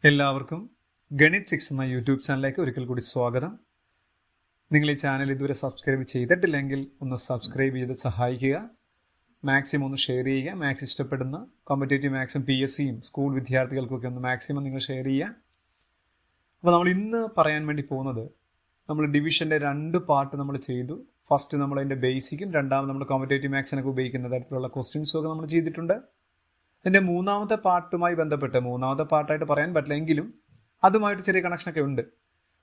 എല്ലാവർക്കും ഗണിത് 6 എന്ന യൂട്യൂബ് ചാനലിലേക്ക് ഒരിക്കൽ കൂടി സ്വാഗതം. നിങ്ങൾ ഈ ചാനൽ ഇതുവരെ സബ്സ്ക്രൈബ് ചെയ്തിട്ടില്ലെങ്കിൽ ഒന്ന് സബ്സ്ക്രൈബ് ചെയ്ത് സഹായിക്കുക. മാക്സിമം ഒന്ന് ഷെയർ ചെയ്യുക. മാത്സ് ഇഷ്ടപ്പെടുന്ന കോമ്പറ്റേറ്റീവ് മാത്സും PSCയും സ്കൂൾ വിദ്യാർത്ഥികൾക്കൊക്കെ ഒന്ന് മാക്സിമം നിങ്ങൾ ഷെയർ ചെയ്യുക. അപ്പോൾ നമ്മൾ ഇന്ന് പറയാൻ വേണ്ടി പോകുന്നത്, നമ്മൾ ഡിവിഷൻ്റെ 2 പാർട്ട് നമ്മൾ ചെയ്തു. ഫസ്റ്റ് നമ്മൾ അതിൻ്റെ ബേസിക്കും, രണ്ടാമത് നമ്മൾ കോമ്പറ്റേറ്റീവ് മാത്സിനൊക്കെ ഉപയോഗിക്കുന്ന തരത്തിലുള്ള ക്വസ്റ്റ്യൻസും ഒക്കെ നമ്മൾ ചെയ്തിട്ടുണ്ട്. അതിൻ്റെ മൂന്നാമത്തെ പാർട്ടുമായി ബന്ധപ്പെട്ട്, മൂന്നാമത്തെ പാർട്ടായിട്ട് പറയാൻ പറ്റില്ല എങ്കിലും അതുമായിട്ട് ചെറിയ കണക്ഷനൊക്കെ ഉണ്ട്.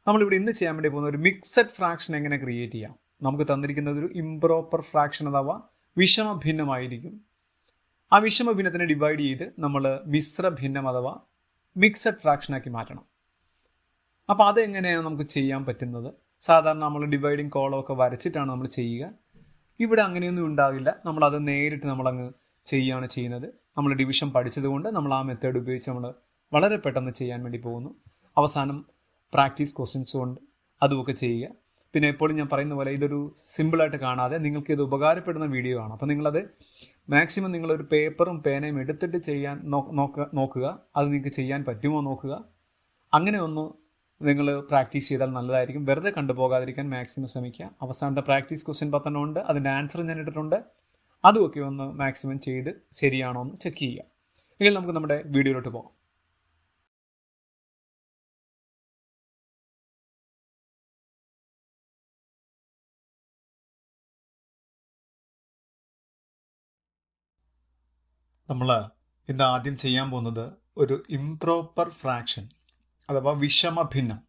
നമ്മളിവിടെ ഇന്ന് ചെയ്യാൻ വേണ്ടി പോകുന്ന ഒരു മിക്സഡ് ഫ്രാക്ഷൻ എങ്ങനെ ക്രിയേറ്റ് ചെയ്യാം. നമുക്ക് തന്നിരിക്കുന്നത് ഒരു ഇംപ്രോപ്പർ ഫ്രാക്ഷൻ അഥവാ വിഷമഭിന്നമായിരിക്കും. ആ വിഷമഭിന്നത്തിനെ ഡിവൈഡ് ചെയ്ത് നമ്മൾ മിശ്രഭിന്നം അഥവാ മിക്സഡ് ഫ്രാക്ഷനാക്കി മാറ്റണം. അപ്പോൾ അതെങ്ങനെയാണ് നമുക്ക് ചെയ്യാൻ പറ്റുന്നത്? സാധാരണ നമ്മൾ ഡിവൈഡിങ് കോളമൊക്കെ വരച്ചിട്ടാണ് നമ്മൾ ചെയ്യുക. ഇവിടെ അങ്ങനെയൊന്നും ഉണ്ടാവില്ല. നമ്മളത് നേരിട്ട് നമ്മളങ്ങ് ചെയ്യുകയാണ് ചെയ്യുന്നത്. നമ്മൾ ഡിവിഷൻ പഠിച്ചതുകൊണ്ട് നമ്മൾ ആ മെത്തേഡ് ഉപയോഗിച്ച് നമ്മൾ വളരെ പെട്ടെന്ന് ചെയ്യാൻ വേണ്ടി പോകുന്നു. അവസാനം പ്രാക്ടീസ് ക്വസ്റ്റ്യൻസ് കൊണ്ട് അതുമൊക്കെ ചെയ്യുക. പിന്നെ എപ്പോഴും ഞാൻ പറയുന്ന പോലെ ഇതൊരു സിമ്പിളായിട്ട് കാണാതെ നിങ്ങൾക്ക് ഇത് ഉപകാരപ്പെടുന്ന വീഡിയോ ആണ്. അപ്പോൾ നിങ്ങളത് മാക്സിമം നിങ്ങളൊരു പേപ്പറും പേനയും എടുത്തിട്ട് ചെയ്യാൻ നോക്കുക. അത് നിങ്ങൾക്ക് ചെയ്യാൻ പറ്റുമോ നോക്കുക. അങ്ങനെ ഒന്ന് നിങ്ങൾ പ്രാക്ടീസ് ചെയ്താൽ നല്ലതായിരിക്കും. വെറുതെ കണ്ടുപോകാതിരിക്കാൻ മാക്സിമം ശ്രമിക്കുക. അവസാനത്തെ പ്രാക്ടീസ് ക്വസ്റ്റ്യൻ 10 ഉണ്ട്. അതിൻ്റെ ആൻസർ ഞാൻ ഇട്ടിട്ടുണ്ട്. അതുമൊക്കെ ഒന്ന് മാക്സിമം ചെയ്ത് ശരിയാണോ എന്ന് ചെക്ക് ചെയ്യുക. എങ്കിൽ നമുക്ക് നമ്മുടെ വീഡിയോയിലോട്ട് പോകാം. നമ്മൾ ഇന്ന് ആദ്യം ചെയ്യാൻ പോകുന്നത് ഒരു ഇംപ്രോപ്പർ ഫ്രാക്ഷൻ അഥവാ വിഷമഭിന്നം,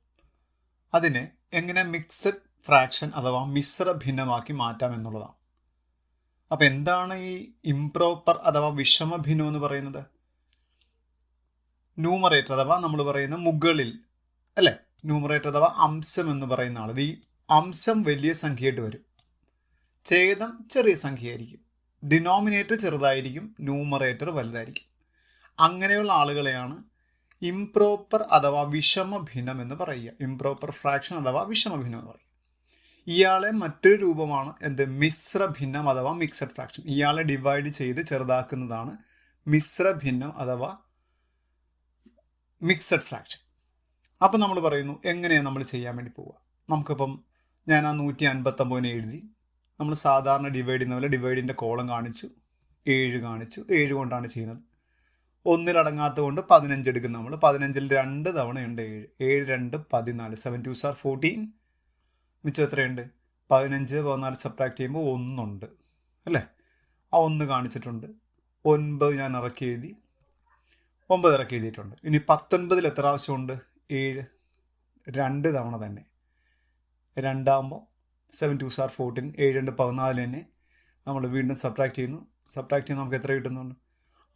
അതിനെ എങ്ങനെ മിക്സഡ് ഫ്രാക്ഷൻ അഥവാ മിശ്രഭിന്നമാക്കി മാറ്റാം എന്നുള്ളതാണ്. അപ്പം എന്താണ് ഈ ഇംപ്രോപ്പർ അഥവാ വിഷമഭിന്നം എന്ന് പറയുന്നത്? ന്യൂമറേറ്റർ അഥവാ നമ്മൾ പറയുന്ന മുകളിൽ അല്ലേ, ന്യൂമറേറ്റർ അഥവാ അംശം എന്ന് പറയുന്ന ആൾ, ഈ അംശം വലിയ സംഖ്യയായിട്ട് വരും, ഛേദം ചെറിയ സംഖ്യയായിരിക്കും, ഡിനോമിനേറ്റർ ചെറുതായിരിക്കും, ന്യൂമറേറ്റർ വലുതായിരിക്കും. അങ്ങനെയുള്ള ആളുകളെയാണ് ഇംപ്രോപ്പർ അഥവാ വിഷമഭിന്നം എന്ന് പറയുക. ഇംപ്രോപ്പർ ഫ്രാക്ഷൻ അഥവാ വിഷമഭിന്നം എന്ന് പറയും. ഇയാളെ മറ്റൊരു രൂപമാണ് എന്ത്? മിശ്രഭിന്നം അഥവാ മിക്സഡ് ഫ്രാക്ഷൻ. ഇയാളെ ഡിവൈഡ് ചെയ്ത് ചെറുതാക്കുന്നതാണ് മിശ്രഭിന്നം അഥവാ മിക്സഡ് ഫ്രാക്ഷൻ. അപ്പം നമ്മൾ പറയുന്നു എങ്ങനെയാണ് നമ്മൾ ചെയ്യാൻ വേണ്ടി പോവുക. നമുക്കിപ്പം ഞാൻ ആ 159 എഴുതി. നമ്മൾ സാധാരണ ഡിവൈഡ് ചെയ്യുന്ന പോലെ ഡിവൈഡിൻ്റെ കോളം കാണിച്ചു, 7 കാണിച്ചു. 7 കൊണ്ടാണ് ചെയ്യുന്നത്. 1 അടങ്ങാത്തത് കൊണ്ട് 15 എടുക്കും. നമ്മൾ 15ൽ 2 തവണയുണ്ട് 7. 7 2 14. 7 2s are 14. മിച്ചം എത്രയുണ്ട്? 15 14 സബ്ട്രാക്ട് ചെയ്യുമ്പോൾ 1 ഉണ്ട് അല്ലേ? ആ 1 കാണിച്ചിട്ടുണ്ട്. 9 ഞാൻ ഇറക്കി എഴുതി, 9 ഇറക്കി എഴുതിയിട്ടുണ്ട്. ഇനി 19ൽ എത്ര ആവശ്യമുണ്ട്? 7. 2 തവണ തന്നെ. 2 ആകുമ്പോൾ 7 2s are 14. 7 2 14 തന്നെ നമ്മൾ വീണ്ടും സബ്ട്രാക്ട് ചെയ്യുന്നു. സബ്ട്രാക്ട് ചെയ്യുമ്പോൾ നമുക്ക് എത്ര കിട്ടുന്നുണ്ട്?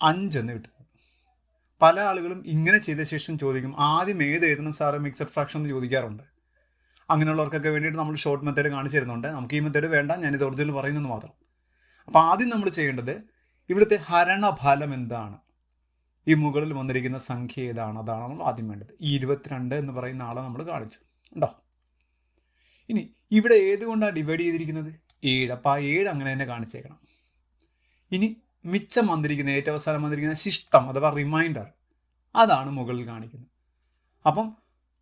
5 എന്ന് കിട്ടുന്നു. പല ആളുകളും ഇങ്ങനെ ചെയ്ത ശേഷം ചോദിക്കും, ആദ്യം ഏത് എഴുതണം സാറ് മിക്സഡ് ഫ്രാക്ഷൻ എന്ന് ചോദിക്കാറുണ്ട്. അങ്ങനെയുള്ളവർക്കൊക്കെ വേണ്ടിയിട്ട് നമ്മൾ ഷോർട്ട് മെത്തേഡ് കാണിച്ചു തരുന്നുണ്ട്. നമുക്ക് ഈ മെത്തേഡ് വേണ്ട, ഞാനിത് ഒറിജിനൽ പറയുന്നത് മാത്രം. അപ്പോൾ ആദ്യം നമ്മൾ ചെയ്യേണ്ടത് ഇവിടുത്തെ ഹരണഫലം എന്താണ്, ഈ മുകളിൽ വന്നിരിക്കുന്ന സംഖ്യ ഏതാണ്, അതാണ് നമ്മൾ ആദ്യം വേണ്ടത്. ഈ 22 എന്ന് പറയുന്ന ആളെ നമ്മൾ കാണിച്ചു ഉണ്ടോ. ഇനി ഇവിടെ ഏതുകൊണ്ടാണ് ഡിവൈഡ് ചെയ്തിരിക്കുന്നത്? 7. അപ്പോൾ ആ 7 അങ്ങനെ തന്നെ കാണിച്ചേക്കണം. ഇനി മിച്ചം വന്നിരിക്കുന്ന, ഏറ്റവും അവസാനം വന്നിരിക്കുന്ന ശിഷ്ടം അഥവാ റിമൈൻഡർ, അതാണ് മുകളിൽ കാണിക്കുന്നത്. അപ്പം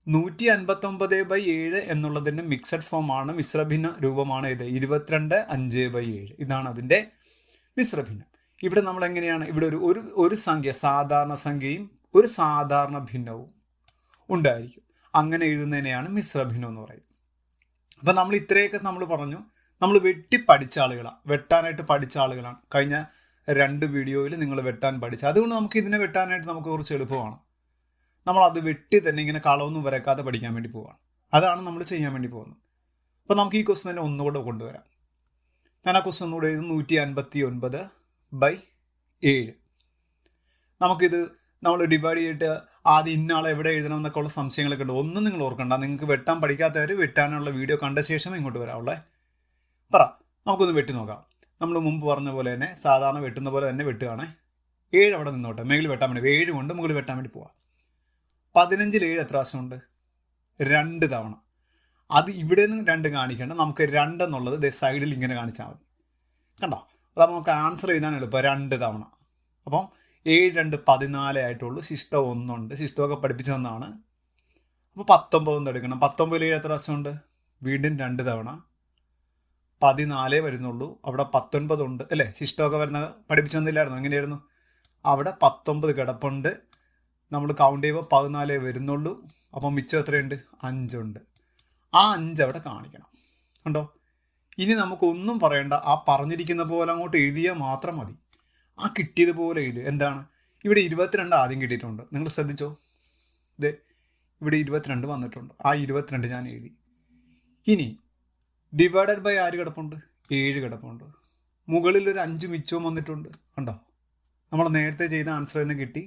159/7 എന്നുള്ളതിൻ്റെ മിക്സഡ് ഫോമാണ്, മിശ്രഭിന്ന രൂപമാണ് ഇത് 22/5/7. ഇതാണ് അതിൻ്റെ മിശ്രഭിന്നം. ഇവിടെ നമ്മൾ എങ്ങനെയാണ്, ഇവിടെ ഒരു സംഖ്യ, സാധാരണ സംഖ്യയും ഒരു സാധാരണ ഭിന്നവും ഉണ്ടായിരിക്കും. അങ്ങനെ എഴുതുന്നതിനെയാണ് മിശ്രഭിന്നം എന്ന് പറയുന്നത്. അപ്പം നമ്മൾ ഇത്രയൊക്കെ നമ്മൾ പറഞ്ഞു. നമ്മൾ വെട്ടാനായിട്ട് പഠിച്ച ആളുകളാണ്. കഴിഞ്ഞ 2 വീഡിയോയിൽ നിങ്ങൾ വെട്ടാൻ പഠിച്ചു. അതുകൊണ്ട് നമുക്ക് ഇതിനെ വെട്ടാനായിട്ട് നമുക്ക് കുറച്ച് എളുപ്പമാണ്. നമ്മളത് വെട്ടി തന്നെ ഇങ്ങനെ കളവൊന്നും വരക്കാതെ പഠിക്കാൻ വേണ്ടി പോവുകയാണ്. അതാണ് നമ്മൾ ചെയ്യാൻ വേണ്ടി പോകുന്നത്. അപ്പോൾ നമുക്ക് ഈ ക്വസ്റ്റ്യൻ തന്നെ ഒന്നുകൂടെ കൊണ്ടുവരാം. ഞാൻ ആ ക്വസ്റ്റ്യൻ ഒന്നുകൂടെ എഴുതും. 159/7. നമുക്കിത് നമ്മൾ ഡിവൈഡ് ചെയ്തിട്ട് ആദ്യം ഇന്നാളെ എവിടെ എഴുതണം എന്നൊക്കെ ഉള്ള സംശയങ്ങളൊക്കെ ഉണ്ട്. ഒന്നും നിങ്ങൾ ഓർക്കണ്ട. നിങ്ങൾക്ക് വെട്ടാൻ പഠിക്കാത്തവർ വെട്ടാനുള്ള വീഡിയോ കണ്ട ശേഷം ഇങ്ങോട്ട് വരാവുള്ളേ. നമുക്കൊന്ന് വെട്ടി നോക്കാം. നമ്മൾ മുമ്പ് പറഞ്ഞ പോലെ തന്നെ സാധാരണ വെട്ടുന്ന പോലെ തന്നെ വെട്ടുകയാണേ. 7 അവിടെ നിന്നോട്ടെ, മുകളിൽ വെട്ടാൻ വേണ്ടി 7 കൊണ്ട് മുകളിൽ വെട്ടാൻ വേണ്ടി പോവാം. 15ൽ 7 എത്ര പ്രാവശ്യമുണ്ട്? 2 തവണ. അത് ഇവിടെ നിന്ന് 2 കാണിക്കേണ്ട, നമുക്ക് 2 എന്നുള്ളത് സൈഡിൽ ഇങ്ങനെ കാണിച്ചാൽ മതി. കണ്ടോ? അതാകുമ്പോൾ നമുക്ക് ആൻസർ എഴുതാൻ എളുപ്പം. 2 തവണ. അപ്പം 7 2 14 ആയിട്ടുള്ളൂ. ശിഷ്ടം 1 ഉണ്ട്. ശിഷ്ടമൊക്കെ പഠിപ്പിച്ചു തന്നാണ്. അപ്പോൾ 19 എന്ന് എടുക്കണം. 19 എത്ര പ്രാവശ്യമുണ്ട്? വീണ്ടും 2 തവണ 14 വരുന്നുള്ളൂ. അവിടെ 19 ഉണ്ട് അല്ലേ? ശിഷ്ടമൊക്കെ വരുന്ന പഠിപ്പിച്ചു തന്നില്ലായിരുന്നു? എങ്ങനെയായിരുന്നു? അവിടെ 19 കിടപ്പുണ്ട്. നമ്മൾ കൗണ്ട് ചെയ്യുമ്പോൾ 14 വരുന്നുള്ളൂ. അപ്പം മിച്ചം എത്രയുണ്ട്? 5 ഉണ്ട്. ആ 5 അവിടെ കാണിക്കണം. ഉണ്ടോ? ഇനി നമുക്കൊന്നും പറയണ്ട. ആ പറഞ്ഞിരിക്കുന്ന പോലെ അങ്ങോട്ട് എഴുതിയാൽ മാത്രം മതി. ആ കിട്ടിയതുപോലെ എഴുതി. എന്താണ്? ഇവിടെ 22 ആദ്യം കിട്ടിയിട്ടുണ്ട്. നിങ്ങൾ ശ്രദ്ധിച്ചോ? ഇതേ ഇവിടെ 22 വന്നിട്ടുണ്ട്. ആ 22 ഞാൻ എഴുതി. ഇനി ഡിവൈഡഡ് ബൈ ആര് കിടപ്പുണ്ട്? 7 കിടപ്പുണ്ട്. മുകളിൽ ഒരു 5 മിച്ചവും വന്നിട്ടുണ്ട്. കണ്ടോ? നമ്മൾ നേരത്തെ ചെയ്ത ആൻസർ തന്നെ കിട്ടി.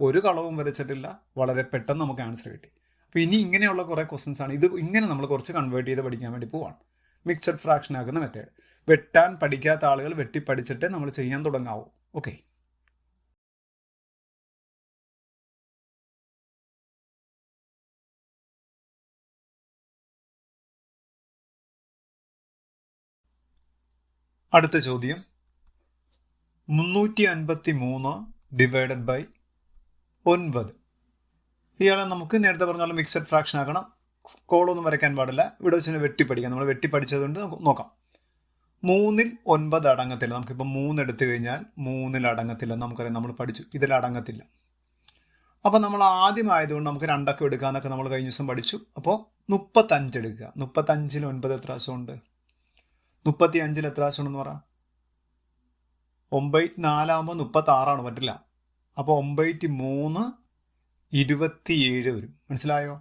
ഒരു കളവും വരച്ചിട്ടില്ല. വളരെ പെട്ടെന്ന് നമുക്ക് ആൻസർ കിട്ടി. അപ്പോൾ ഇനി ഇങ്ങനെയുള്ള കുറേ ക്വസ്റ്റ്യൻസ് ആണ്. ഇത് ഇങ്ങനെ നമ്മൾ കുറച്ച് കൺവേർട്ട് ചെയ്ത് പഠിക്കാൻ വേണ്ടി പോവാണ്. മിക്സഡ് ഫ്രാക്ഷൻ ആക്കുന്ന മെത്തേഡ്. വെട്ടാൻ പഠിക്കാത്ത ആളുകൾ വെട്ടി പഠിച്ചിട്ട് നമ്മൾ ചെയ്യാൻ തുടങ്ങാവൂ. ഓക്കെ. അടുത്ത ചോദ്യം 353 ഡിവൈഡഡ് ബൈ 9. ഇയാളെ നമുക്ക് നേരത്തെ പറഞ്ഞ മിക്സഡ് ഫ്രാക്ഷൻ ആക്കണം. കോളൊന്നും വരയ്ക്കാൻ പാടില്ല. ഇവിടെ വെച്ച് വെട്ടി പഠിക്കാം. നമ്മൾ വെട്ടി പഠിച്ചതുകൊണ്ട് നമുക്ക് നോക്കാം. 3ൽ 9 അടങ്ങത്തില്ല. നമുക്കിപ്പോൾ 3 എടുത്തു കഴിഞ്ഞാൽ 3ൽ അടങ്ങത്തില്ല. നമുക്കറിയാം, നമ്മൾ പഠിച്ചു. ഇതിൽ അടങ്ങത്തില്ല. അപ്പോൾ നമ്മൾ ആദ്യമായതുകൊണ്ട് നമുക്ക് 2 അക്കം എടുക്കാമെന്നൊക്കെ നമ്മൾ കഴിഞ്ഞ ദിവസം പഠിച്ചു. അപ്പോൾ 35 എടുക്കുക. 35ൽ 9 എത്ര പ്രാവശ്യമുണ്ട്? 35ൽ എത്ര പ്രാവശ്യമുണ്ടെന്ന് പറ. 9 4 ആകുമ്പോൾ 36 പറ്റില്ല. അപ്പോൾ 9 3 27 വരും. മനസ്സിലായോ?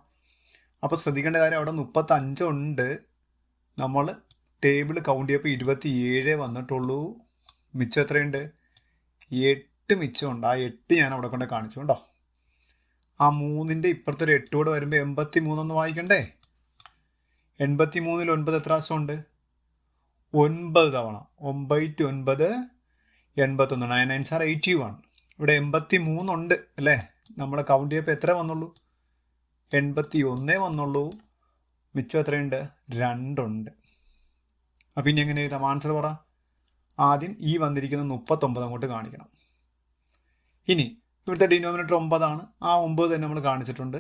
അപ്പോൾ ശ്രദ്ധിക്കേണ്ട കാര്യം, അവിടെ 35 ഉണ്ട്. നമ്മൾ ടേബിൾ കൗണ്ട് ചെയ്യപ്പോൾ 27 വന്നിട്ടുള്ളൂ. മിച്ചം എത്രയുണ്ട്? 8 മിച്ചമുണ്ട്. ആ 8 ഞാൻ അവിടെ കൊണ്ട് കാണിച്ചു. കേട്ടോ? ആ 3ൻ്റെ ഇപ്പുറത്തെ ഒരു 8 കൂടെ വരുമ്പോൾ 83 ഒന്ന് വായിക്കണ്ടേ? 83ൽ 9 എത്ര പ്രാവശ്യമുണ്ട്? 9 തവണ. 9 9 81. 9 9 സാർ 81. ഇവിടെ 83 ഉണ്ട് അല്ലേ? നമ്മൾ കൗണ്ട് ചെയ്യപ്പോൾ എത്ര വന്നുള്ളൂ? 81 വന്നുള്ളൂ. മിച്ചം എത്രയുണ്ട്? 2 ഉണ്ട്. അപ്പം ഇനി എങ്ങനെ എഴുതാം? ആൻസർ പറ. ആദ്യം ഈ വന്നിരിക്കുന്ന 39 അങ്ങോട്ട് കാണിക്കണം. ഇനി ഇവിടുത്തെ ഡിനോമിനേറ്റർ 9 ആണ്. ആ 9 തന്നെ നമ്മൾ കാണിച്ചിട്ടുണ്ട്.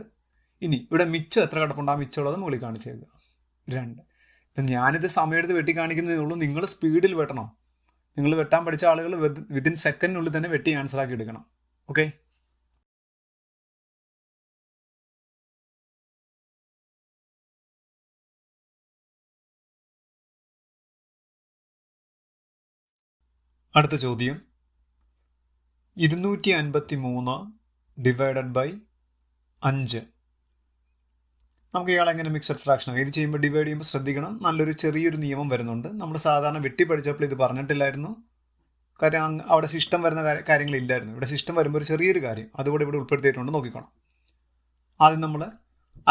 ഇനി ഇവിടെ മിച്ചം എത്ര കിടപ്പുണ്ട്? ആ മിച്ചമുള്ളത് മുകളിൽ കാണിച്ചേക്കുക. 2. ഇപ്പം ഞാനിത് സമയമെടുത്ത് വെട്ടി കാണിക്കുന്നതേ ഉള്ളൂ. നിങ്ങൾ സ്പീഡിൽ വെട്ടണം. നിങ്ങൾ വെട്ടാൻ പഠിച്ച ആളുകൾ വിതിൻ സെക്കൻഡിനുള്ളിൽ തന്നെ വെട്ടി ആൻസർ ആക്കി എടുക്കണം. ഓക്കെ. അടുത്ത ചോദ്യം 253 ഡിവൈഡഡ് ബൈ 5. നമുക്ക് ഇയാൾ എങ്ങനെ മിക്സഡ് ഫ്രാക്ഷൻ ആക്കാം? ഇത് ചെയ്യുമ്പോൾ ഡിവൈഡ് ചെയ്യുമ്പോൾ ശ്രദ്ധിക്കണം. നല്ലൊരു ചെറിയൊരു നിയമം വരുന്നുണ്ട്. നമ്മൾ സാധാരണ വെട്ടി പഠിച്ചപ്പോൾ ഇത് പറഞ്ഞിട്ടില്ലായിരുന്നു. കാര്യം അവിടെ സിസ്റ്റം വരുന്ന കാര്യങ്ങളില്ലായിരുന്നു. ഇവിടെ സിസ്റ്റം വരുമ്പോൾ ഒരു ചെറിയൊരു കാര്യം അതുകൂടെ ഇവിടെ ഉൾപ്പെടുത്തിയിട്ടുണ്ട്. നോക്കിക്കോണം. ആദ്യം നമ്മൾ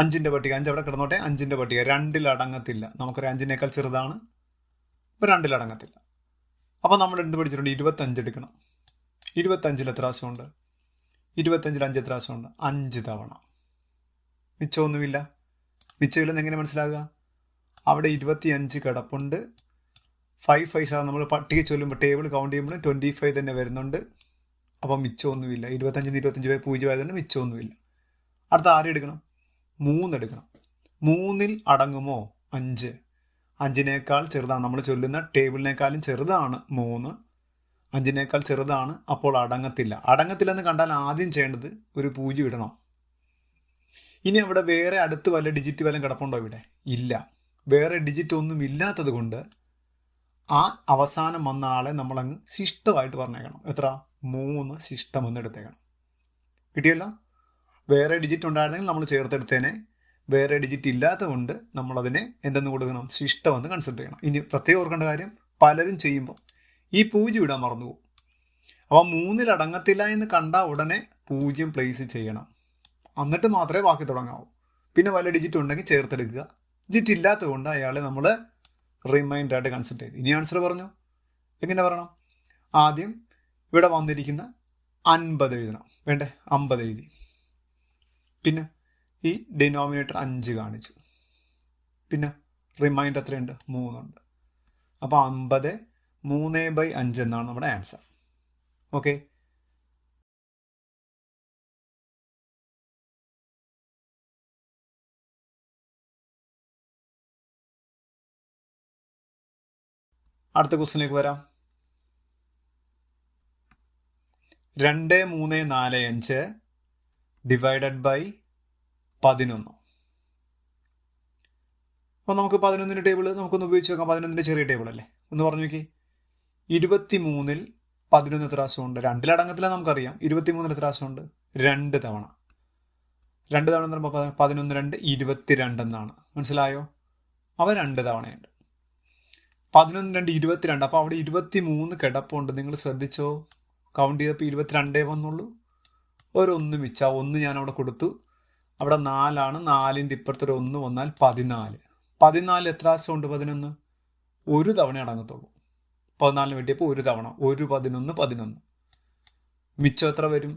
5ൻ്റെ പട്ടിക. 5 അവിടെ കിടന്നോട്ടെ. 5ൻ്റെ പട്ടിക 2ൽ അടങ്ങത്തില്ല. നമുക്കൊരു 5നേക്കാൾ ചെറുതാണ്. ഇപ്പോൾ 2ൽ അടങ്ങത്തില്ല. അപ്പോൾ നമ്മൾ എന്ത് പഠിച്ചിട്ടുണ്ട്? 25 എടുക്കണം. 25ൽ എത്ര പ്രാവശ്യമുണ്ട്? 25ൽ 5 എത്ര പ്രാവശ്യമുണ്ട്? 5 തവണ. മിച്ചമൊന്നുമില്ല. മിച്ചമില്ലെന്ന് എങ്ങനെ മനസ്സിലാകുക? അവിടെ 25 കിടപ്പുണ്ട്. 5 5 നമ്മൾ പട്ടിക ചൊല്ലുമ്പോൾ ടേബിൾ കൗണ്ട് ചെയ്യുമ്പോൾ 25 തന്നെ വരുന്നുണ്ട്. അപ്പം മിച്ചമൊന്നുമില്ല. 25 25 0 ആയതുകൊണ്ട് മിച്ചമൊന്നുമില്ല. അടുത്ത ആരെ എടുക്കണം? 3 എടുക്കണം. 3ൽ അടങ്ങുമോ? 5. 5നേക്കാൾ ചെറുതാണ്. നമ്മൾ ചൊല്ലുന്ന ടേബിളിനേക്കാളും ചെറുതാണ് 3. 5നേക്കാൾ ചെറുതാണ്. അപ്പോൾ അടങ്ങത്തില്ല. അടങ്ങത്തില്ലെന്ന് കണ്ടാൽ ആദ്യം ചെയ്യേണ്ടത് ഒരു 0 ഇടണം. ഇനി അവിടെ വേറെ അടുത്ത് വല്ല ഡിജിറ്റ് വല്ലതും കിടപ്പുണ്ടോ? ഇവിടെ ഇല്ല. വേറെ ഡിജിറ്റ് ഒന്നും ഇല്ലാത്തത് കൊണ്ട് ആ അവസാനം വന്ന ആളെ നമ്മളങ്ങ് ശിഷ്ടമായിട്ട് പറഞ്ഞേക്കണം. എത്ര? 3 ശിഷ്ടം എന്ന് എടുത്തേക്കണം. കിട്ടിയല്ലോ? വേറെ ഡിജിറ്റ് ഉണ്ടായിരുന്നെങ്കിൽ നമ്മൾ ചേർത്തെടുത്തേനെ. വേറെ ഡിജിറ്റ് ഇല്ലാത്തത് കൊണ്ട് നമ്മളതിനെ എന്തെന്ന് കൊടുക്കണം? ശിഷ്ടമെന്ന് കൺസിഡർ ചെയ്യണം. ഇനി പ്രത്യേകം ഓർക്കേണ്ട കാര്യം, പലരും ചെയ്യുമ്പോൾ ഈ 0 ഇടാൻ മറന്നുപോകും. അപ്പോൾ 3ൽ അടങ്ങത്തില്ല എന്ന് കണ്ടാൽ ഉടനെ 0 പ്ലേസ് ചെയ്യണം. എന്നിട്ട് മാത്രമേ ബാക്കി തുടങ്ങാവൂ. പിന്നെ വല്ല ഡിജിറ്റ് ഉണ്ടെങ്കിൽ ചേർത്തെടുക്കുക. ഡിജിറ്റ് ഇല്ലാത്തത് കൊണ്ട് അയാളെ നമ്മൾ റിമൈൻഡറായിട്ട് കൺസിഡർ ചെയ്തു. ഇനി ആൻസർ പറഞ്ഞു. എങ്ങനെ പറയണം? ആദ്യം ഇവിടെ വന്നിരിക്കുന്ന 50 എഴുതണം. വേണ്ടേ? 50 എഴുതി. പിന്നെ ഈ ഡിനോമിനേറ്റർ 5 കാണിച്ചു. പിന്നെ റിമൈൻഡർ എത്രയുണ്ട്? 3 ഉണ്ട്. അപ്പോൾ 50 3/5 എന്നാണ് നമ്മുടെ ആൻസർ. ഓക്കെ. അടുത്ത ക്വസ്റ്റിലേക്ക് വരാം. 2, 3, 4, 5 ഡിവൈഡഡ് ബൈ 11. അപ്പോൾ നമുക്ക് 11ൻ്റെ ടേബിൾ നമുക്കൊന്ന് ഉപയോഗിച്ച് നോക്കാം. 11ൻ്റെ ചെറിയ ടേബിൾ അല്ലേ, ഒന്ന് പറഞ്ഞു നോക്കി. 23-ൽ 11 എത്ര പ്രാവശ്യമുണ്ട്? 2 നമുക്കറിയാം. 23-ൽ എത്ര പ്രാവശ്യമുണ്ട്? 2 തവണ. 2 തവണ എന്ന് പറയുമ്പോൾ 11, 2, 22 എന്നാണ്. മനസ്സിലായോ? അവ 2 തവണയുണ്ട്. 11, 2, 22. അപ്പോൾ അവിടെ 23 കിടപ്പുണ്ട്. നിങ്ങൾ ശ്രദ്ധിച്ചോ? കൗണ്ട് ചെയ്തപ്പോൾ 22 വന്നുള്ളൂ. ഒരു 1 മിച്ച. 1 ഞാൻ അവിടെ കൊടുത്തു. അവിടെ 4 ആണ്. 4ൻ്റെ ഇപ്പുറത്തൊരു 1 വന്നാൽ 14. 14 എത്ര പ്രാവശ്യമുണ്ട്? 11. ഒരു തവണ അടങ്ങത്തുള്ളൂ. 14 വേണ്ടിയപ്പോൾ ഒരു തവണ. 1, 11, 11. മിച്ചം എത്ര വരും?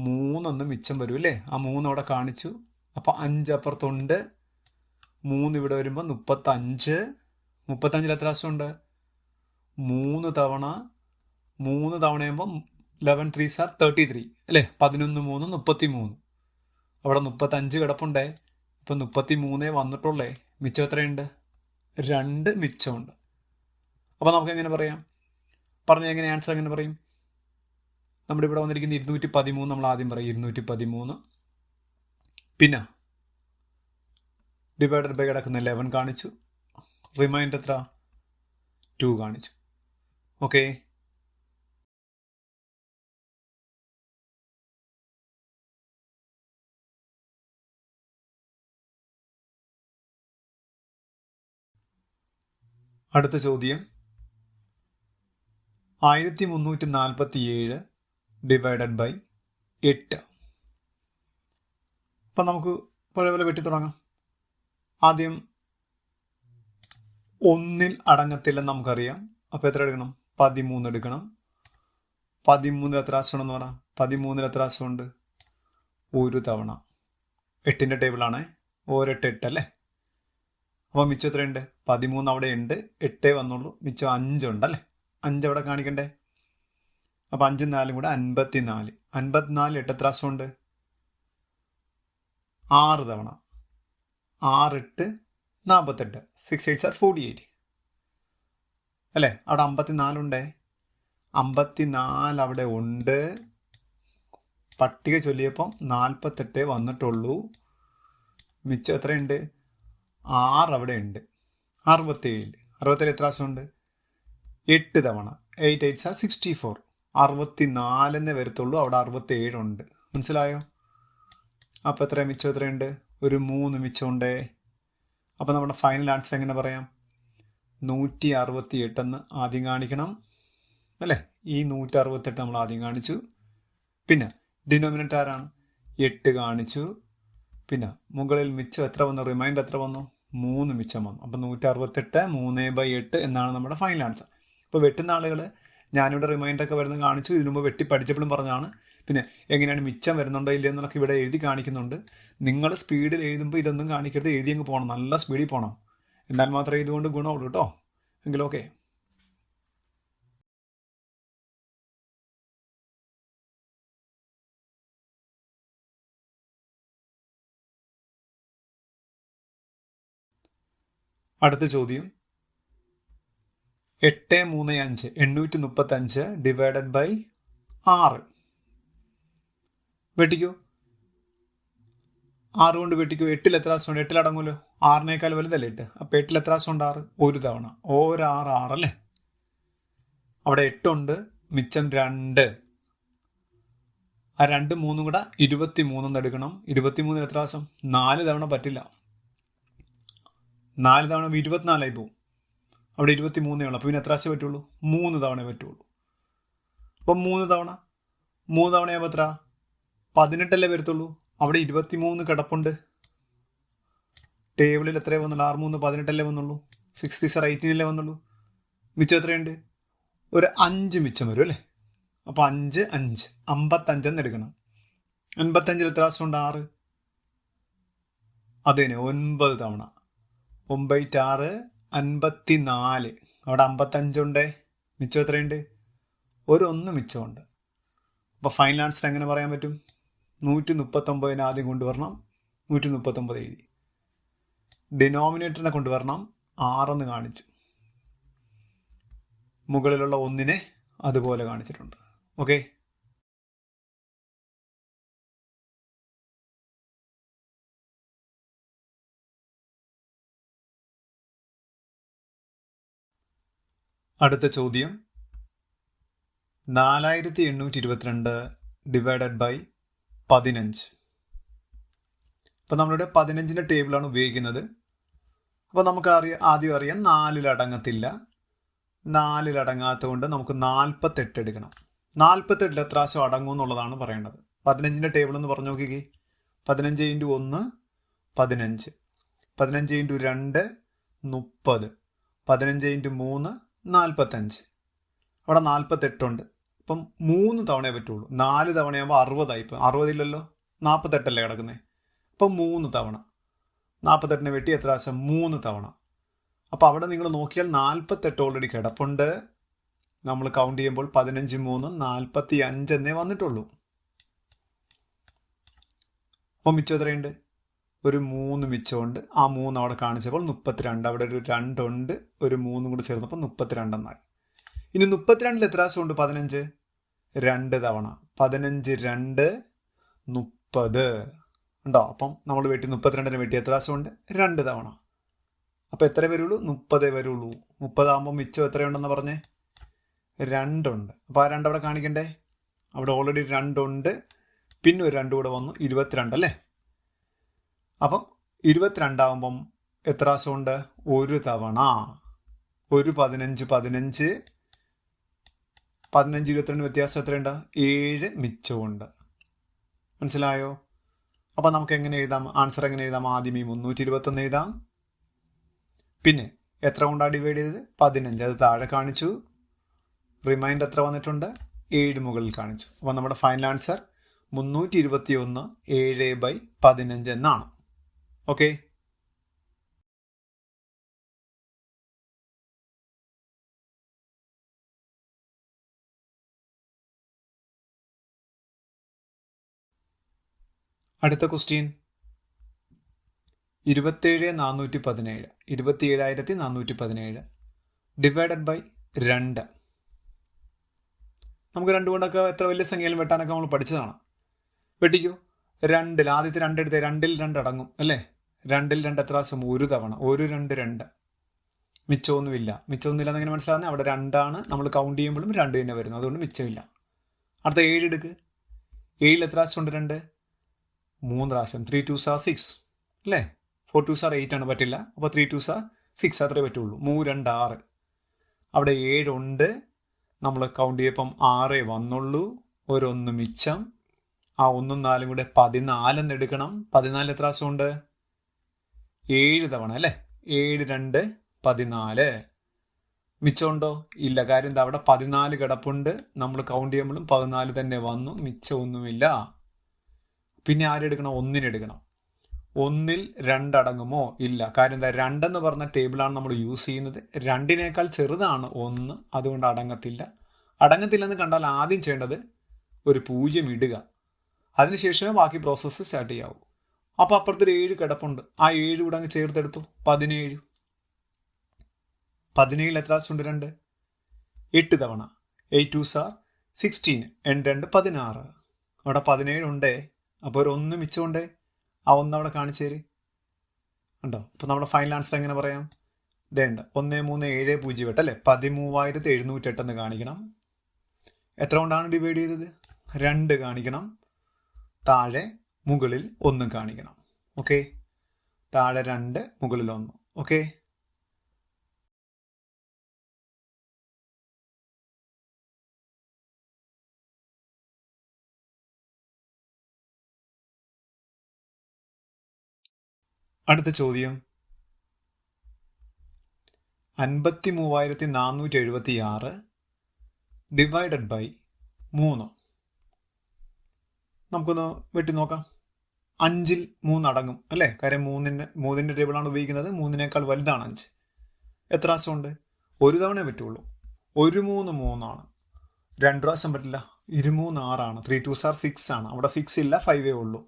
3 മിച്ചം വരും അല്ലേ? ആ 3 അവിടെ കാണിച്ചു. അപ്പോൾ 5 അപ്പുറത്തുണ്ട്. 3 ഇവിടെ വരുമ്പോൾ 35. 35-ൽ എത്ര പ്രാവശ്യമുണ്ട്? 3 തവണ. 3 തവണയാകുമ്പോൾ 11 3s are 33 അല്ലേ? 11 3 33. അവിടെ 35 കിടപ്പുണ്ടേ. ഇപ്പം 33 വന്നിട്ടുള്ളേ. മിച്ചം എത്രയുണ്ട്? 2 മിച്ചമുണ്ട്. അപ്പോൾ നമുക്ക് എങ്ങനെ പറയാം? പറഞ്ഞാൽ എങ്ങനെ ആൻസർ എങ്ങനെ പറയും? നമ്മുടെ ഇവിടെ വന്നിരിക്കുന്ന 213 നമ്മൾ ആദ്യം പറയും. 213. പിന്നെ ഡിവൈഡഡ് ബൈ കിടക്കുന്ന 11 കാണിച്ചു. റിമൈൻഡർ എത്ര? 2 കാണിച്ചു. ഓക്കെ. അടുത്ത ചോദ്യം 1347 ഡിവൈഡഡ് ബൈ 8. അപ്പം നമുക്ക് പഴയ പോലെ വെട്ടി തുടങ്ങാം. ആദ്യം 1-ൽ അടങ്ങത്തില്ലെന്ന് നമുക്കറിയാം. അപ്പോൾ എത്ര എടുക്കണം? 13 എടുക്കണം. 13-ൽ എത്ര പ്രാവശ്യമുണ്ടെന്ന് പറയാം? 13-ൽ എത്ര പ്രാവശ്യമുണ്ട്? ഒരു തവണ. 8ൻ്റെ ടേബിളാണേ. 1 8 8 അല്ലേ? അപ്പോൾ മിച്ചം എത്രയുണ്ട്? 13 അവിടെ ഉണ്ട്. 8 വന്നുള്ളൂ. മിച്ചം 5 ഉണ്ടല്ലേ? 5 അവിടെ കാണിക്കണ്ടേ? അപ്പോൾ 5 4 കൂടെ 54. 54 8 എത്ര പ്രാവശ്യമുണ്ട്? 6 തവണ. 6 8 48. 6 8s are 48 അല്ലേ? അവിടെ 54 ഉണ്ടേ. 54 അവിടെ ഉണ്ട്. പട്ടിക ചൊല്ലിയപ്പം 48 വന്നിട്ടുള്ളൂ. മിച്ചം എത്രയുണ്ട്? 6 അവിടെ ഉണ്ട്. 67. 67 എത്ര പ്രാവശ്യമുണ്ട്? 8 തവണ. 8 8s are 64. 64 വരത്തുള്ളൂ. അവിടെ 67 ഉണ്ട്. മനസ്സിലായോ? അപ്പോൾ എത്ര മിച്ചം എത്രയുണ്ട്? ഒരു 3 മിച്ചമുണ്ടേ. അപ്പോൾ നമ്മുടെ ഫൈനൽ ആൻസർ എങ്ങനെ പറയാം? 168 എന്ന് ആദ്യം കാണിക്കണം അല്ലേ? ഈ 168 നമ്മൾ ആദ്യം കാണിച്ചു. പിന്നെ ഡിനോമിനേറ്റർ ആരാണ്? 8 കാണിച്ചു. പിന്നെ മുകളിൽ മിച്ചം എത്ര വന്നു? റിമൈൻഡർ എത്ര വന്നു? 3 മിച്ചം വന്നു. അപ്പോൾ 168 3/8 എന്നാണ് നമ്മുടെ ഫൈനൽ ആൻസർ. ഇപ്പോൾ വെട്ടുന്ന ആളുകൾ ഞാനിവിടെ റിമൈൻഡറൊക്കെ വരുന്നത് കാണിച്ചു. ഇതിനു മുമ്പ് വെട്ടി പഠിച്ചപ്പോഴും പറഞ്ഞാണ്. പിന്നെ എങ്ങനെയാണ് മിച്ചം വരുന്നുണ്ടോ ഇല്ലയോ എന്നൊക്കെ ഇവിടെ എഴുതി കാണിക്കുന്നുണ്ട്. നിങ്ങൾ സ്പീഡിൽ എഴുതുമ്പോൾ ഇതൊന്നും കാണിക്കരുത്. എഴുതി അങ്ങ് പോകണം. നല്ല സ്പീഡിൽ പോകണം. എന്നാൽ മാത്രമേ ഇതുകൊണ്ട് ഗുണമുള്ളൂ കേട്ടോ. എങ്കിലും ഓക്കെ. അടുത്ത ചോദ്യം 835 835 ഡിവൈഡഡ് ബൈ 6. വെട്ടിക്കോ. 6 കൊണ്ട് വെട്ടിക്കോ. 8-ൽ എത്ര പ്രാവശ്യമുണ്ട്? 8-ൽ അടങ്ങുമല്ലോ. 6-നേക്കാൾ വലുതല്ലേ 8? അപ്പോൾ 8-ൽ എത്ര പ്രാവശ്യമുണ്ട്? 6. ഒരു തവണ. 6 6 അല്ലേ? അവിടെ 8 ഉണ്ട്. മിച്ചം 2. ആ 2 3 കൂടെ 23 എടുക്കണം. 23-ൽ എത്ര പ്രാവശ്യം? 4 തവണ പറ്റില്ല. 4 തവണ 24 പോവും. അവിടെ 23 ഉള്ളൂ. അപ്പോൾ പിന്നെ എത്ര പ്രാവശ്യം പറ്റുള്ളൂ? 3 തവണ പറ്റുള്ളൂ. അപ്പം 3 തവണയാകുമ്പോൾ എത്ര? 18 വരത്തുള്ളൂ. അവിടെ 23 കിടപ്പുണ്ട്. ടേബിളിൽ എത്രയാണ് വന്നുള്ളൂ? 6 3 18 വന്നുള്ളൂ. 6 3s are 18 വന്നുള്ളൂ. മിച്ചം എത്രയുണ്ട്? ഒരു 5 മിച്ചം വരും അല്ലേ? അപ്പോൾ 5 5 55 എന്ന് എടുക്കണം. 55-ൽ എത്ര പ്രാവശ്യമുണ്ട്? 6. അതേനെ 9 തവണ. 9 6 54. അവിടെ 55 ഉണ്ട്. മിച്ചം എത്രയുണ്ട്? ഒരു 1 മിച്ചമുണ്ട്. അപ്പോൾ ഫൈനൽ ആൻസർ എങ്ങനെ പറയാൻ പറ്റും? 139 ആദ്യം കൊണ്ടുവരണം. 139 എഴുതി. ഡിനോമിനേറ്ററിനെ കൊണ്ടുവരണം. 6 കാണിച്ച്. മുകളിലുള്ള ഒന്നിനെ അതുപോലെ കാണിച്ചിട്ടുണ്ട്. ഓക്കെ, അടുത്ത ചോദ്യം 4822 ഡിവൈഡഡ് ബൈ 15. അപ്പോൾ നമ്മളിവിടെ 15ൻ്റെ ടേബിളാണ് ഉപയോഗിക്കുന്നത്. അപ്പോൾ നമുക്ക് ആദ്യം അറിയാം 4 അടങ്ങത്തില്ല. 4 അടങ്ങാത്തത് കൊണ്ട് നമുക്ക് 48 എടുക്കണം. 48 എത്ര പ്രാവശ്യം അടങ്ങും എന്നുള്ളതാണ് പറയേണ്ടത്. 15ൻ്റെ ടേബിൾ എന്ന് പറഞ്ഞു നോക്കിക്കേ. 15 × 1 15, 15 × 2 30, 15 × 3 45. അവിടെ 48 ഉണ്ട്. അപ്പം 3 തവണയേ പറ്റുള്ളൂ. 4 തവണയാകുമ്പോൾ 60 ആയിപ്പോൾ. 60 ഇല്ലല്ലോ, 48 കിടക്കുന്നത്. അപ്പം 3 തവണ 48നെ വെട്ടി എത്ര പ്രാവശ്യം? 3 തവണ. അപ്പോൾ അവിടെ നിങ്ങൾ നോക്കിയാൽ 48 ഓൾറെഡി കിടപ്പുണ്ട്. നമ്മൾ കൗണ്ട് ചെയ്യുമ്പോൾ 15 3 45 എന്നേ വന്നിട്ടുള്ളൂ. അപ്പോൾ മിച്ചം എത്രയുണ്ട്? ഒരു 3 മിച്ചമുണ്ട്. ആ 3 അവിടെ കാണിച്ചപ്പോൾ 32. അവിടെ ഒരു 2 ഉണ്ട്. ഒരു 3 കൂടി ചേർന്നപ്പോൾ 32 എന്നായി. ഇനി 32 എത്ര പ്രാവശ്യം ഉണ്ട്? 15 2 തവണ. 15 2 30 ഉണ്ടോ? അപ്പം നമ്മൾ വെട്ടി 32നെ വെട്ടി എത്ര പ്രാവശ്യം ഉണ്ട്? 2 തവണ. അപ്പോൾ എത്ര വരുള്ളൂ? 30 വരുള്ളൂ. 30 ആകുമ്പോൾ മിച്ചം എത്രയുണ്ടെന്ന് പറഞ്ഞേ? 2 ഉണ്ട്. അപ്പോൾ ആ 2 അവിടെ കാണിക്കണ്ടേ? അവിടെ ഓൾറെഡി 2 ഉണ്ട്. പിന്നെ ഒരു 2 കൂടെ വന്നു, 22 അല്ലേ? അപ്പം 22 ആകുമ്പം എത്ര പ്രാവശ്യം ഉണ്ട്? 1 തവണ. ഒരു 15 15 15 22 വ്യത്യാസം എത്രയുണ്ട്? 7 മിച്ചമുണ്ട്. മനസ്സിലായോ? അപ്പം നമുക്ക് എങ്ങനെ എഴുതാം? ആൻസർ എങ്ങനെ എഴുതാം? ആദ്യം ഈ 321 എഴുതാം. പിന്നെ എത്ര കൊണ്ടാണ് ഡിവൈഡ് ചെയ്തത്? 15. അത് താഴെ കാണിച്ചു. റിമൈൻഡർ എത്ര വന്നിട്ടുണ്ട്? 7 മുകളിൽ കാണിച്ചു. അപ്പം നമ്മുടെ ഫൈനൽ ആൻസർ 321 7/15 എന്നാണ്. ഓക്കെ, അടുത്ത ക്വസ്റ്റ്യൻ 27417 27417 ഡിവൈഡഡ് ബൈ 2. നമുക്ക് 2 കൊണ്ടൊക്കെ എത്ര വലിയ സംഖ്യയിലും വെട്ടാനൊക്കെ നമ്മൾ പഠിച്ചതാണ്. വെട്ടിക്കോ. 2 ആദ്യത്തെ 2 എടുത്തേ. 2ൽ 2 അടങ്ങും അല്ലേ? 2ൽ 2 എത്ര പ്രാവശ്യം? 1 തവണ. 1 2 2. മിച്ചമൊന്നുമില്ല. മിച്ചമൊന്നുമില്ല എന്നെങ്ങനെ മനസ്സിലാകുന്നത്? അവിടെ 2 ആണ്. നമ്മൾ കൗണ്ട് ചെയ്യുമ്പോഴും 2 തന്നെ വരുന്നു. അതുകൊണ്ട് മിച്ചമില്ല. അടുത്ത 7 എടുക്ക്. 7ൽ എത്ര പ്രാവശ്യം ഉണ്ട്? 2 3 പ്രാവശ്യം. 3 2s are 6 അല്ലേ? 4 2s are 8 ആണ്, പറ്റില്ല. അപ്പോൾ 3 2s are 6 അത്രേ പറ്റുള്ളൂ. 3 2 6. അവിടെ 7 ഉണ്ട്. നമ്മൾ കൗണ്ട് ചെയ്യപ്പം 6 വന്നുള്ളൂ. ഒരു 1 മിച്ചം. ആ 1 4 കൂടെ 14 എന്ന് എടുക്കണം. 14 എത്ര പ്രാവശ്യം ഉണ്ട്? 7 തവണ അല്ലേ? 7 2 14. മിച്ചമുണ്ടോ? ഇല്ല. കാര്യം എന്താ? അവിടെ 14 കിടപ്പുണ്ട്. നമ്മൾ കൗണ്ട് ചെയ്യുമ്പോഴും 14 തന്നെ വന്നു. മിച്ചമൊന്നുമില്ല. പിന്നെ ആരെടുക്കണം? 1 എടുക്കണം. 1ൽ 2 അടങ്ങുമോ? ഇല്ല. കാര്യം എന്താ? 2 എന്ന് പറഞ്ഞ ടേബിളാണ് നമ്മൾ യൂസ് ചെയ്യുന്നത്. 2നേക്കാൾ ചെറുതാണ് 1, അതുകൊണ്ട് അടങ്ങത്തില്ല. അടങ്ങത്തില്ലെന്ന് കണ്ടാൽ ആദ്യം ചെയ്യേണ്ടത് ഒരു 0 ഇടുക. അതിനുശേഷമേ ബാക്കി പ്രോസസ്സ് സ്റ്റാർട്ട് ചെയ്യാവൂ. അപ്പോൾ അപ്പുറത്തൊരു 7 കിടപ്പുണ്ട്. ആ 7 കൂടെ അങ്ങ് ചേർത്തെടുത്തു. 17. 17ൽ എത്ര പ്രാവശ്യം ഉണ്ട്? 2 8 തവണ. 8 2s are 16. 2 16. അവിടെ 17 ഉണ്ടേ. അപ്പോൾ ഒരു 1 മിച്ചമുണ്ടേ. ആ 1 അവിടെ കാണിച്ചു തരും. ഉണ്ടോ? അപ്പോൾ നമ്മുടെ ഫൈനൽ ആൻസർ എങ്ങനെ പറയാം? ഇതേണ്ട 13708 അല്ലേ? 13708 എന്ന് കാണിക്കണം. എത്ര കൊണ്ടാണ് ഡിവൈഡ് ചെയ്തത്? 2 കാണിക്കണം. താഴെ മുകളിൽ 1 കാണിക്കണം. ഓക്കെ, താഴെ 2 മുകളിൽ 1. ഓക്കെ, അടുത്ത ചോദ്യം 53476 ഡിവൈഡഡ് ബൈ 3. നമുക്കൊന്ന് വെട്ടി നോക്കാം. 5ൽ 3 അടങ്ങും അല്ലേ? കാര്യം 3ൻ്റെ ടേബിളാണ് ഉപയോഗിക്കുന്നത്. 3നേക്കാൾ വലുതാണ് 5. എത്ര പ്രാവശ്യം ഉണ്ട്? 1 തവണയേ പറ്റുള്ളൂ. 1 3 3 ആണ്. 2 പ്രാവശ്യം പറ്റില്ല. 2 3 6 ആണ്. 3 2s are 6 ആണ്. അവിടെ 6 ഇല്ല, 5 ഉള്ളൂ.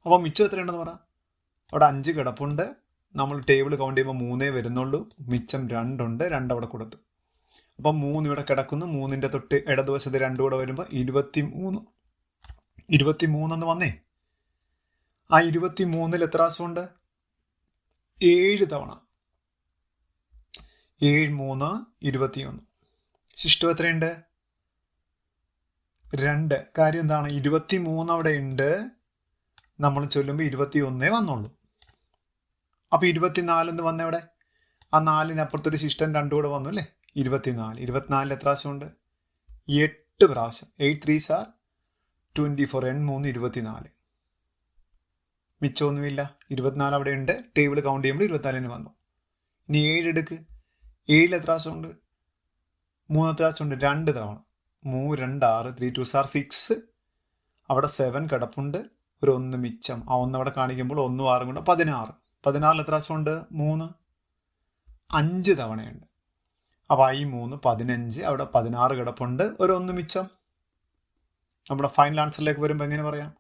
അപ്പോൾ മിച്ചം എത്രയുണ്ടെന്ന് പറ? അവിടെ 5 കിടപ്പുണ്ട്. നമ്മൾ ടേബിൾ കൗണ്ട് ചെയ്യുമ്പോൾ 3 വരുന്നുള്ളൂ. മിച്ചം 2 ഉണ്ട്. 2 അവിടെ കൊടുത്തു. അപ്പം 3 ഇവിടെ കിടക്കുന്നു. 3ൻ്റെ തൊട്ട് ഇടതുവശത്ത് 2 കൂടെ വരുമ്പോൾ 23 എന്ന് വന്നേ. ആ 23-ൽ എത്ര പ്രാവശ്യമുണ്ട്? 7 തവണ. 7 3 21. ശിഷ്ടം എത്രയുണ്ട്? 2. കാര്യം എന്താണ്? 23 അവിടെ ഉണ്ട്. നമ്മൾ ചൊല്ലുമ്പോൾ 21 വന്നുള്ളൂ. അപ്പോൾ 24 എന്ന് വന്നവിടെ. ആ 4-നപ്പുറത്തൊരു ശിഷ്ടം 2 കൂടെ വന്നു അല്ലേ? 24. 24-ൽ എത്ര പ്രാവശ്യമുണ്ട്? 8 പ്രാവശ്യം. 8 3s are 24. 3 24. മിച്ചമൊന്നുമില്ല. 24 അവിടെ ഉണ്ട്. ടേബിൾ കൗണ്ട് ചെയ്യുമ്പോൾ 24-ന് വന്നു. ഇനി 7 എടുക്ക്. 7-ൽ എത്ര പ്രാവശ്യമുണ്ട്? 3 എത്ര പ്രാവശ്യമുണ്ട്? 2 തവണ. 3 2 6. 3 2s are 6. അവിടെ 7 കിടപ്പുണ്ട്. ഒരു 1 മിച്ചം. ആ 1 അവിടെ കാണിക്കുമ്പോൾ 1 6 കൊണ്ട് 16. 16-ൽ എത്ര പ്രാവശ്യമുണ്ട്? 3 5 തവണയുണ്ട്. അപ്പോൾ ഈ 3 15. അവിടെ 16 കിടപ്പുണ്ട്. ഒരു 1 മിച്ചം. നമ്മുടെ ഫൈനൽ ആൻസറിലേക്ക് വരുമ്പോൾ എങ്ങനെ പറയാം?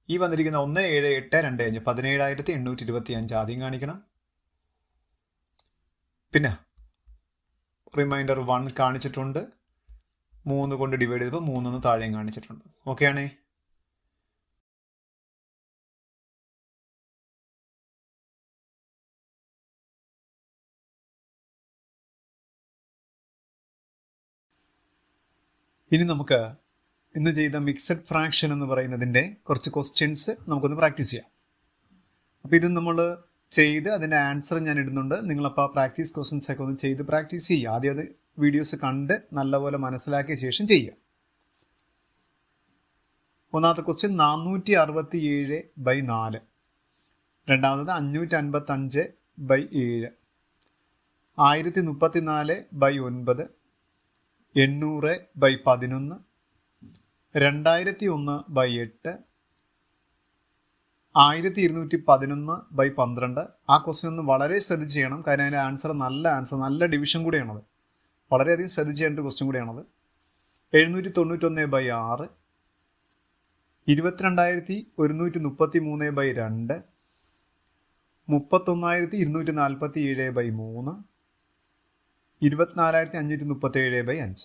ഈ വന്നിരിക്കുന്ന 1 7 8 2 5 17,825 ആദ്യം കാണിക്കണം. പിന്നെ റിമൈൻഡർ 1 കാണിച്ചിട്ടുണ്ട്. 3 കൊണ്ട് ഡിവൈഡ് ചെയ്തപ്പോൾ 3 താഴെയും കാണിച്ചിട്ടുണ്ട്. ഓക്കെ ആണേ? ഇനി നമുക്ക് ഇന്ന് ചെയ്ത മിക്സഡ് ഫ്രാക്ഷൻ എന്ന് പറയുന്നതിൻ്റെ കുറച്ച് ക്വസ്റ്റ്യൻസ് നമുക്കൊന്ന് പ്രാക്ടീസ് ചെയ്യാം. അപ്പോൾ ഇത് നമ്മൾ ചെയ്ത് അതിൻ്റെ ആൻസർ ഞാൻ ഇടുന്നുണ്ട്. നിങ്ങളപ്പോൾ ആ പ്രാക്ടീസ് ക്വസ്റ്റ്യൻസ് ഒക്കെ ഒന്ന് ചെയ്ത് പ്രാക്ടീസ് ചെയ്യുക. ആദ്യം അത് വീഡിയോസ് കണ്ട് നല്ലപോലെ മനസ്സിലാക്കിയ ശേഷം ചെയ്യുക. ഒന്നാമത്തെ ക്വസ്റ്റ്യൻ 467/4. രണ്ടാമത്തത് 555/7. 1034/9. 800/11. 2001/8. 1211/12. ആ ക്വസ്റ്റ്യൻ ഒന്ന് വളരെ ശ്രദ്ധിച്ച് ചെയ്യണം. കാര്യം അതിൻ്റെ ആൻസർ നല്ല ഡിവിഷൻ കൂടിയാണത്. വളരെയധികം ശ്രദ്ധിച്ച് ചെയ്യേണ്ട ക്വസ്റ്റ്യൻ കൂടിയാണത്. 791/6. 22,133/2. 31,247/3. 24,537/5.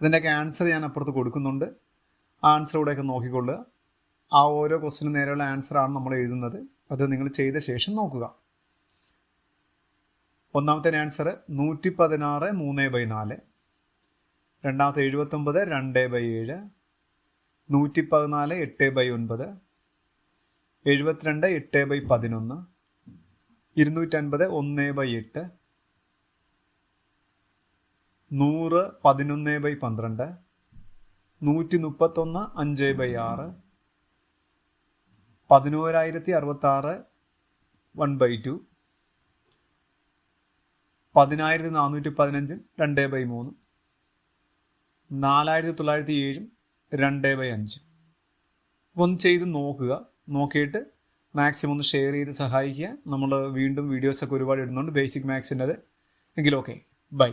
ഇതിൻ്റെയൊക്കെ ആൻസർ ഞാൻ അപ്പുറത്ത് കൊടുക്കുന്നുണ്ട്. ആൻസർ കൂടെയൊക്കെ നോക്കിക്കൊള്ളുക. ആ ഓരോ ക്വസ്റ്റിനും നേരെയുള്ള ആൻസറാണ് നമ്മൾ എഴുതുന്നത്. അത് നിങ്ങൾ ചെയ്ത ശേഷം നോക്കുക. ഒന്നാമത്തെ ആൻസർ 116/3/4. രണ്ടാമത്തെ 79/2/7. 114 8/9. 72 8/11. 250 1/8. 100 11/12. 131 5/6. 11,066 1/2. 10,415 2/3. 4,907 2/5. ഒന്ന് ചെയ്ത് നോക്കുക. നോക്കിയിട്ട് മാക്സിമം ഒന്ന് ഷെയർ ചെയ്ത് സഹായിക്കുക. നമ്മൾ വീണ്ടും വീഡിയോസൊക്കെ ഒരുപാട് ഇടുന്നുണ്ട് ബേസിക് മാത്സിൻ്റെ. എങ്കിലും ഓക്കെ, ബൈ.